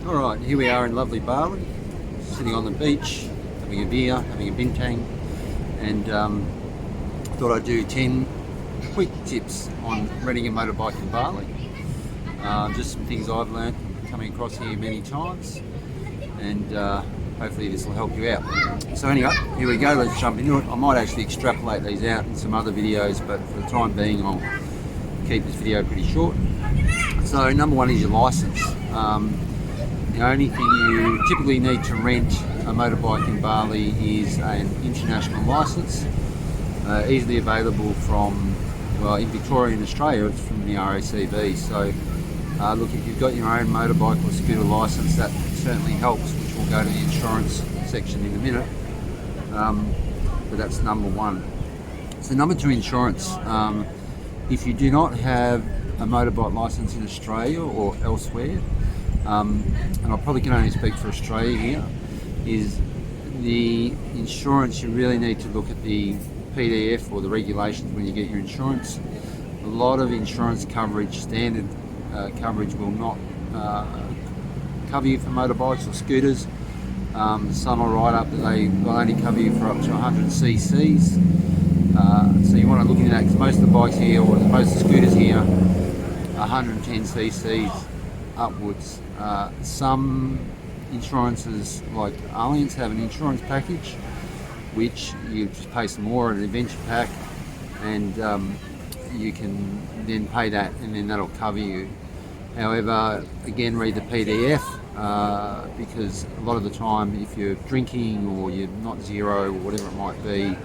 Alright, here we are in lovely Bali, sitting on the beach, having a beer, having a bintang, and thought I'd do 10 quick tips on renting a motorbike in Bali. Just some things I've learned coming across here many times, and hopefully this will help you out. So anyway, here we go, let's jump into it. I might actually extrapolate these out in some other videos, but for the time being I'll keep this video pretty short. So number one is your license. The only thing you typically need to rent a motorbike in Bali is an international license, easily available from, well, in Victoria and Australia it's from the RACB. So look, if you've got your own motorbike or scooter license, that certainly helps, which we'll go to the insurance section in a minute, but that's number one. So number two, insurance. If you do not have a motorbike license in Australia or elsewhere, and I probably can only speak for Australia here, is the insurance. You really need to look at the PDF or the regulations when you get your insurance. A lot of insurance coverage, standard coverage, will not cover you for motorbikes or scooters. Some are right up that they will only cover you for up to 100 cc's. So you want to look into that, because most of the bikes here, or most of the scooters here, 110 cc's upwards. Some insurances like Allianz have an insurance package which you just pay some more, an adventure pack, and you can then pay that, and then that'll cover you. However, again, read the PDF, because a lot of the time if you're drinking or you're not zero or whatever it might be,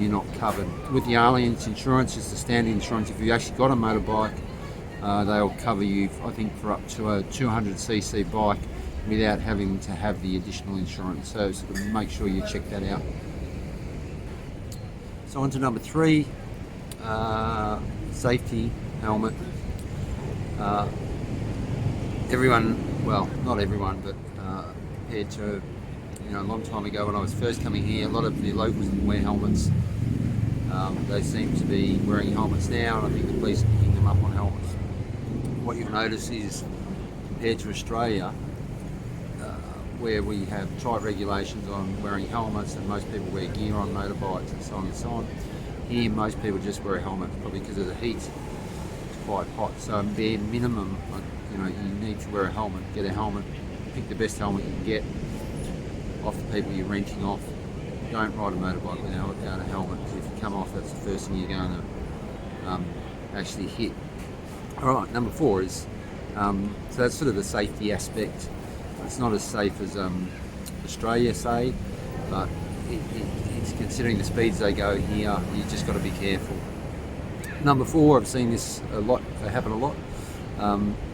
you're not covered. With the Allianz insurance, it's the standard insurance. If you've actually got a motorbike, they'll cover you, I think, for up to a 200cc bike without having to have the additional insurance. So sort of make sure you check that out. So on to number three, safety, helmet. Everyone, well, not everyone, but compared to a long time ago when I was first coming here, a lot of the locals didn't wear helmets. They seem to be wearing helmets now, and I think the police are picking them up on helmets. What you'll notice is, compared to Australia, where we have tight regulations on wearing helmets and most people wear gear on motorbikes and so on, here most people just wear a helmet, probably because of the heat. It's quite hot, so bare minimum, you need to wear a helmet. Get a helmet, pick the best helmet you can get off the people you're renting off. Don't ride a motorbike without a helmet, because if you come off, that's the first thing you're going to actually hit. Alright, number four is, so that's sort of the safety aspect. It's not as safe as Australia, say, but it's considering the speeds they go here, you just got to be careful. Number four, I've seen this a lot, happen a lot,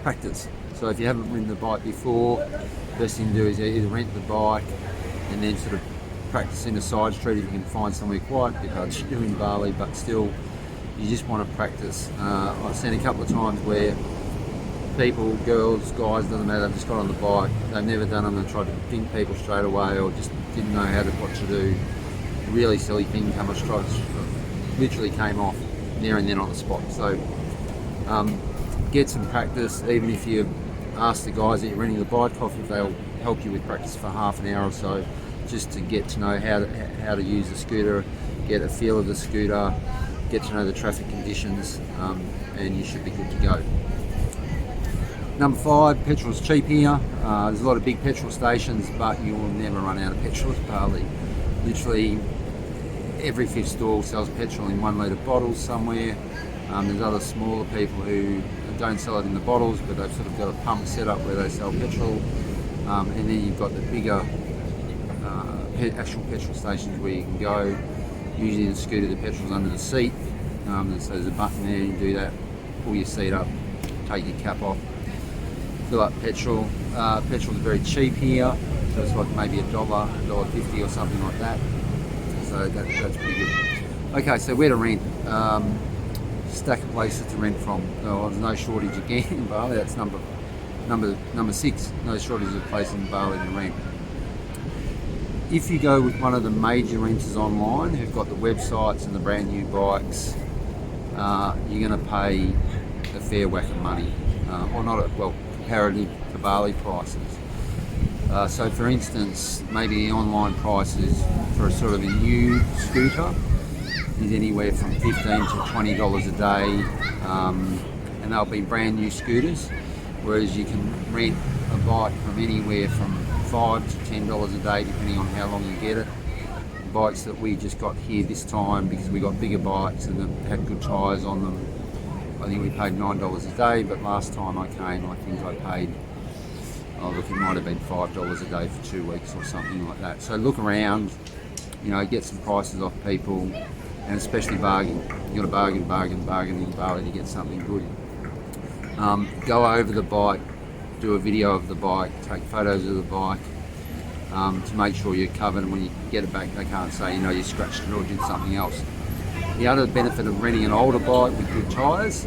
practice. So if you haven't ridden the bike before, the best thing to do is either rent the bike and then sort of practice in a side street if you can find somewhere quiet. A bit hard to do in Bali, but still, you just want to practice. I've seen a couple of times where people, girls, guys, doesn't matter, they've just got on the bike, they've never done them, and tried to ping people straight away, or just didn't know what to do. A really silly thing come across, literally came off there and then on the spot. So get some practice, even if you ask the guys that you're renting the bike off if they'll help you with practice for half an hour or so, just to get to know how to use the scooter, get a feel of the scooter, get to know the traffic conditions, and you should be good to go. Number five, petrol's cheap here. There's a lot of big petrol stations, but you will never run out of petrol at Bali. Literally every fifth stall sells petrol in 1 litre bottles somewhere. There's other smaller people who don't sell it in the bottles, but they've sort of got a pump set up where they sell petrol. And then you've got the bigger actual petrol stations where you can go. Usually the scooter, the petrol's under the seat. So there's a button there, you do that, pull your seat up, take your cap off, fill up petrol. Petrol's very cheap here, so it's like maybe $1.50 or something like that. So that's pretty good. Okay, so where to rent? Stack of places to rent from. Well, there's no shortage again in Bali. That's number six. No shortage of places in Bali to rent. If you go with one of the major renters online who've got the websites and the brand new bikes, you're going to pay a fair whack of money, or not, well, comparative to to Bali prices. So for instance, maybe the online prices for a sort of a new scooter is anywhere from $15 to $20 a day, and they'll be brand new scooters, whereas you can rent a bike from anywhere from $5 to $10 a day depending on how long you get it. The bikes that we just got here this time, because we got bigger bikes and they had good tyres on them, I think we paid $9 a day, but last time I came I think I paid, it might have been $5 a day for 2 weeks or something like that. So look around, get some prices off people, and especially bargain. You've got to bargain in Bali to get something good. Go over the bike, do a video of the bike, take photos of the bike, to make sure you're covered, and when you get it back they can't say you scratched it or did something else. The other benefit of renting an older bike with good tyres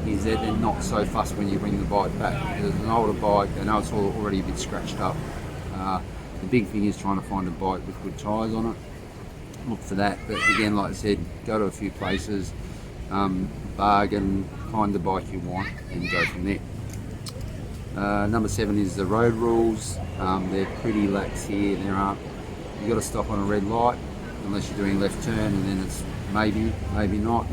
is that they're not so fussed when you bring the bike back. Because an older bike, they know it's already a bit scratched up. The big thing is trying to find a bike with good tyres on it. Look for that, but again, like I said, go to a few places, bargain, find the bike you want, and go from there. Number 7 is the road rules. They're pretty lax here. You've got to stop on a red light unless you're doing left turn, and then it's maybe not.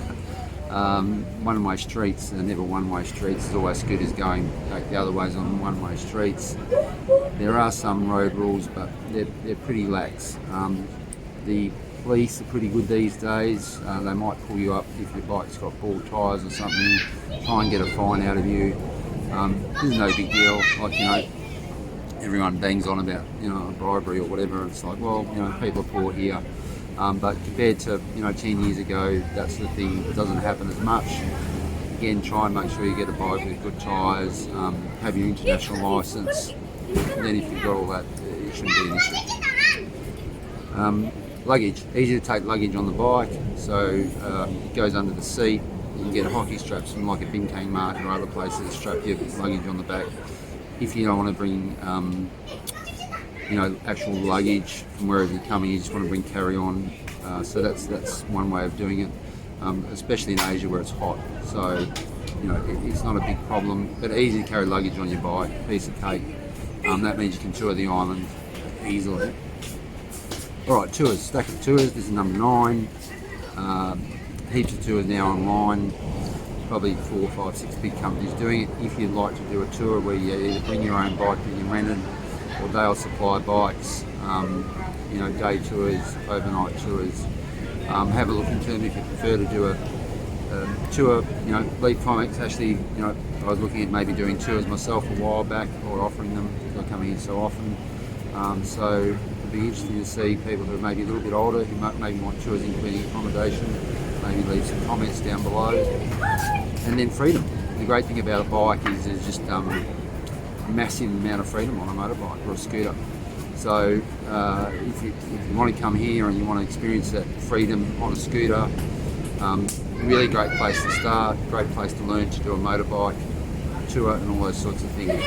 One-way streets, they're never one-way streets. There's always scooters going the other ways on one-way streets. There are some road rules, but they're pretty lax. The police are pretty good these days. They might pull you up if your bike's got bald tyres or something, try and get a fine out of you. This is no big deal. Everyone bangs on about bribery or whatever. It's like, well, people are poor here. But compared to 10 years ago, that's the thing. It doesn't happen as much. Again, try and make sure you get a bike with good tyres, have your international licence, and then if you've got all that, it shouldn't be an issue. Luggage, easy to take luggage on the bike, so it goes under the seat. You can get hockey straps from like a Bintang Market or other places, strap your luggage on the back. If you don't want to bring actual luggage from wherever you're coming, you just want to bring carry-on. So that's one way of doing it, especially in Asia where it's hot. So it's not a big problem, but easy to carry luggage on your bike, piece of cake. That means you can tour the island easily. Alright, tours, stack of tours, this is number 9. Heaps of tours now online, probably 4, 5, 6 big companies doing it. If you'd like to do a tour where you either bring your own bike that you rented, or they'll supply bikes, day tours, overnight tours, have a look into them if you prefer to do a tour. Leave comments. Actually, I was looking at maybe doing tours myself a while back, or offering them, because I come here so often. So it'd be interesting to see people who are maybe a little bit older, who maybe want tours including accommodation, maybe leave some comments down below. And then freedom. The great thing about a bike is there's just massive amount of freedom on a motorbike or a scooter. So if you want to come here and you want to experience that freedom on a scooter, really great place to start, great place to learn to do a motorbike tour and all those sorts of things.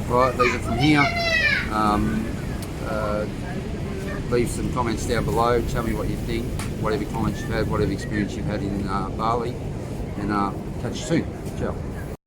Right, leave it from here. Leave some comments down below, tell me what you think, whatever comments you've had, whatever experience you've had in Bali, and catch you soon. Ciao.